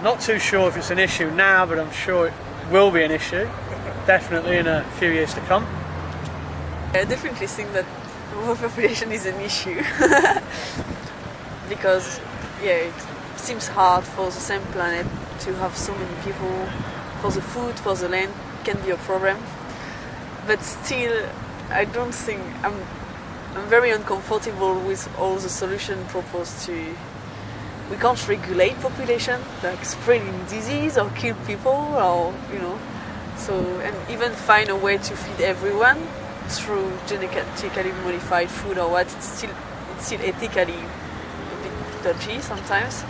Not too sure if it's an issue now, but I'm sure it will be an issue, definitely in a few years to come. I definitely think that overpopulation is an issue because it seems hard for the same planet to have so many people. For the food, for the land, can be a problem. But still, I don't think I'm very uncomfortable with all the solutions proposed to. We can't regulate population, like spreading disease or kill people, or So, and even find a way to feed everyone through genetically modified food or what. It's still ethically a bit dodgy sometimes.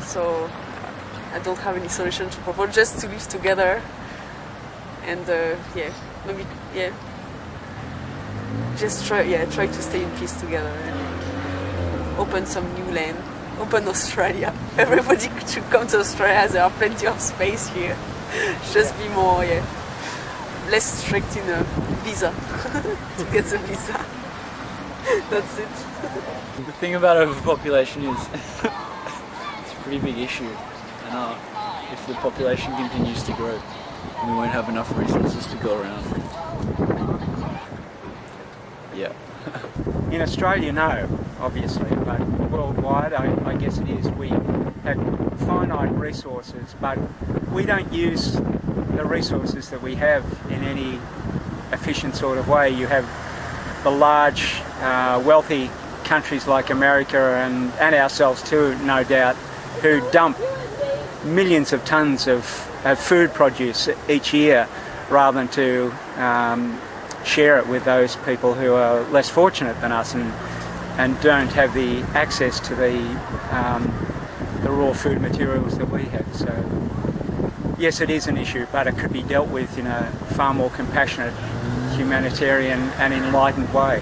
So, I don't have any solution to propose. Just to live together, and just try to stay in peace together and open some new land. Open Australia. Everybody should come to Australia. There are plenty of space here. Just be more, less strict in a visa to get the visa. That's it. The thing about overpopulation is it's a pretty big issue, and if the population continues to grow, we won't have enough resources to go around. Yeah. In Australia, no, obviously, but worldwide, I guess it is. We have finite resources, but we don't use the resources that we have in any efficient sort of way. You have the large, wealthy countries like America and ourselves too, no doubt, who dump millions of tons of food produce each year rather than to share it with those people who are less fortunate than us and don't have the access to the raw food materials that we have. So yes, it is an issue, but it could be dealt with in a far more compassionate, humanitarian and enlightened way.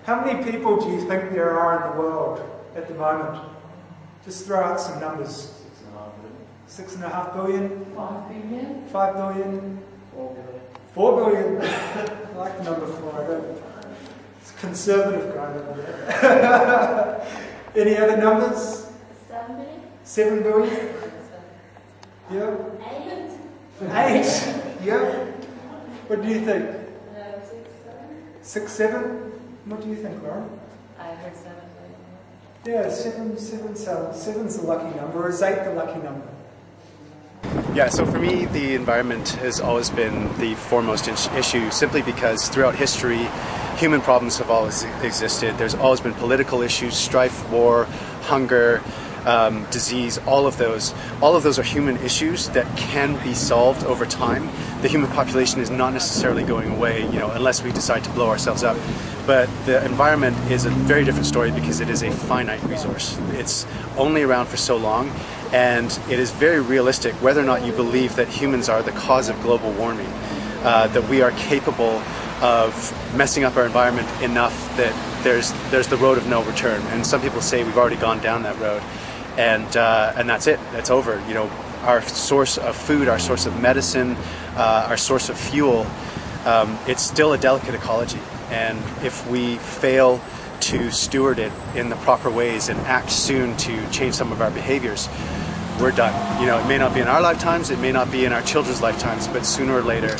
How many people do you think there are in the world at the moment? Just throw out some numbers. 6.5 billion? 5 billion. 5 billion? 4 billion. I like the number 4, I don't. It's a conservative guy over there. Any other numbers? 7 billion. 7 billion? Yeah. 8. 8? Yeah. What do you think? 6, 7. 6, 7? What do you think, Lauren? I heard 7 billion. Yeah, 7's the lucky number. Is 8 the lucky number? Yeah, so for me, the environment has always been the foremost issue, simply because throughout history, human problems have always existed. There's always been political issues, strife, war, hunger, disease, all of those are human issues that can be solved over time. The human population is not necessarily going away, unless we decide to blow ourselves up. But the environment is a very different story because it is a finite resource. It's only around for so long, and it is very realistic, whether or not you believe that humans are the cause of global warming, that we are capable of messing up our environment enough that there's the road of no return. And some people say we've already gone down that road, and that's it. That's over. Our source of food, our source of medicine, our source of fuel, it's still a delicate ecology. And if we fail to steward it in the proper ways and act soon to change some of our behaviors, we're done. It may not be in our lifetimes, it may not be in our children's lifetimes, but sooner or later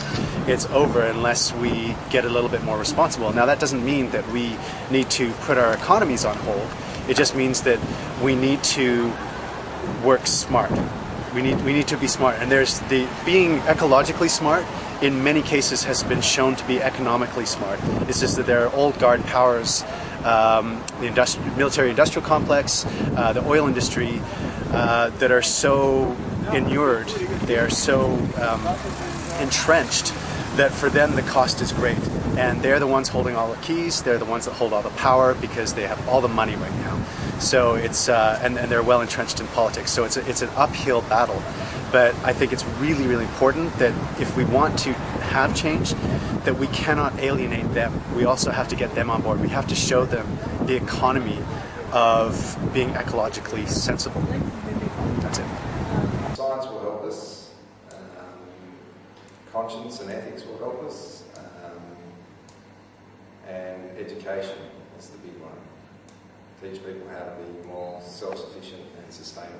it's over unless we get a little bit more responsible. Now, that doesn't mean that we need to put our economies on hold. It just means that we need to work smart. We need to be smart. And there's being ecologically smart in many cases has been shown to be economically smart. It's just that there are old guard powers, the military-industrial complex, the oil industry, that are so inured, they are so entrenched that for them the cost is great. And they're the ones holding all the keys, they're the ones that hold all the power because they have all the money right now. So it's, and they're well entrenched in politics. So it's an uphill battle. But I think it's really, really important that if we want to have change, that we cannot alienate them. We also have to get them on board. We have to show them the economy of being ecologically sensible. That's it. Science will help us. Conscience and ethics will help us. And education is the big one. Teach people how to be more self-sufficient and sustainable.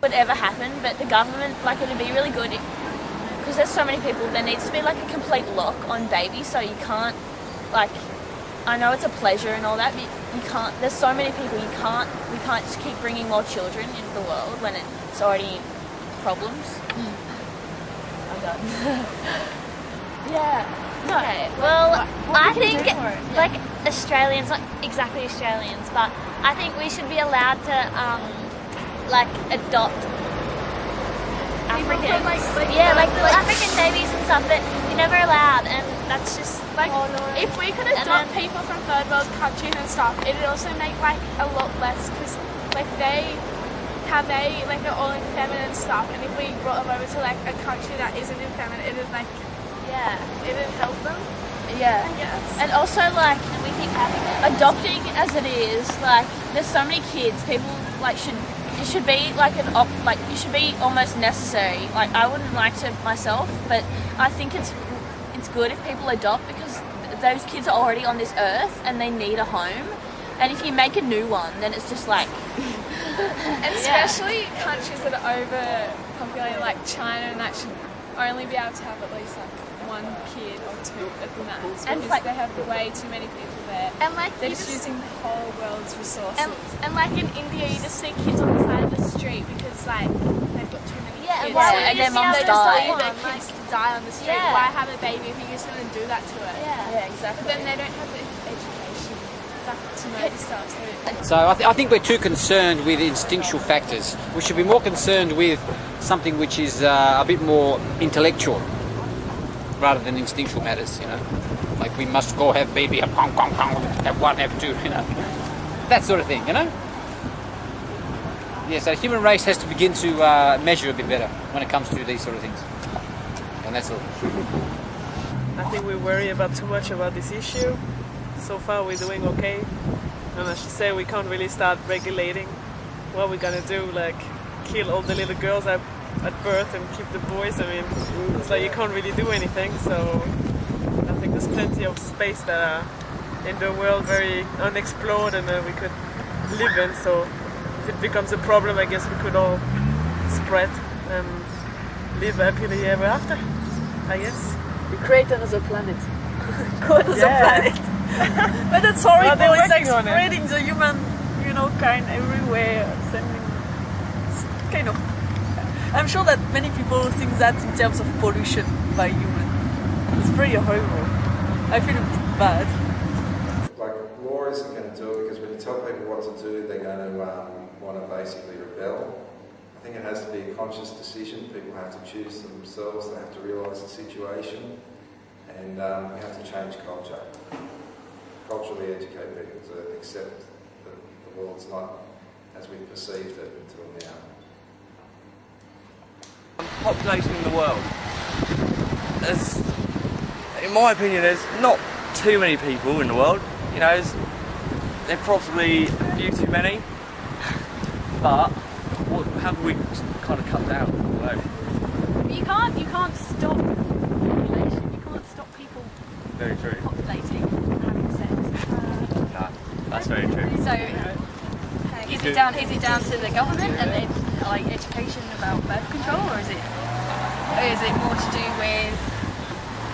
would ever happen, but the government, like, it'd be really good because there's so many people. There needs to be like a complete lock on babies, so you can't, like, I know it's a pleasure and all that, but you can't. There's so many people. We can't just keep bringing more children into the world when it's already problems. I'm done. Yeah. No. Okay. Well, I we think do for it? like Australians, not exactly Australians, but I think we should be allowed to like adopt Africans. Like African babies and stuff, but you're never allowed, and that's just like if we could adopt people from third world countries and stuff, it'd also make like a lot less, because like they're all in feminine stuff, and if we brought them over to like a country that isn't in feminine, it'd like it'd help them. Yeah. I guess. And also, like, we think adopting as it is, like, there's so many kids. People like it should be like it should be almost necessary. Like, I wouldn't like to myself, but I think it's good if people adopt, because those kids are already on this earth and they need a home. And if you make a new one, then it's just like. And especially countries that are overpopulated, like China, and that should only be able to have at least like one kid or two at the max, because like, they have way too many people there. And like they're just using the whole world's resources. And like in India, you just see kids on the side of the street because like they've got too many kids. And their mums they die. just leave their kids to die on the street. Yeah. Why have a baby if you're just going to do that to it? Yeah, exactly. But then they don't have the education to know the stuff. So I think we're too concerned with instinctual factors. We should be more concerned with something which is a bit more intellectual rather than instinctual matters, you know. Like, we must go have baby, have one, have two, you know. That sort of thing, you know. Yeah, so the human race has to begin to measure a bit better when it comes to these sort of things. And that's all. I think we worry about too much about this issue. So far we're doing okay. And I should say we can't really start regulating what we're gonna do, like kill all the little girls at birth and keep the boys. I mean, it's like you can't really do anything. So I think there's plenty of space that are in the world very unexplored and we could live in. So if it becomes a problem, I guess we could all spread and live happily ever after, I guess. We create another planet. Go another planet. But it's horrible. Well, It's like working on it. spreading the human, kind everywhere. It's kind of. I'm sure that many people think that in terms of pollution by human. It's pretty horrible. I feel a bit bad. Like, law isn't going to do it, because when you tell people what to do, they're going to want to basically rebel. I think it has to be a conscious decision. People have to choose themselves. They have to realise the situation, and we have to change culture. Culturally educate people to accept that the world's not as we perceived it until now. Population in the world. In my opinion, there's not too many people in the world. You know, they're probably a few too many. But how do we kind of cut down? You can't stop population. You can't stop people Very true. populating and having sex. No, that's very true. So, is it down to the government and then like education about birth control, or is it more to do with?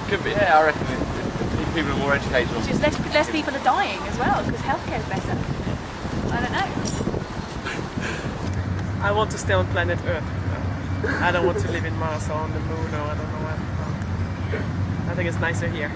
Could be. Yeah, I reckon if people are more educated. Just less people are dying as well because healthcare is better. I don't know. I want to stay on planet Earth. I don't want to live in Mars or on the moon or I don't know what. I think it's nicer here.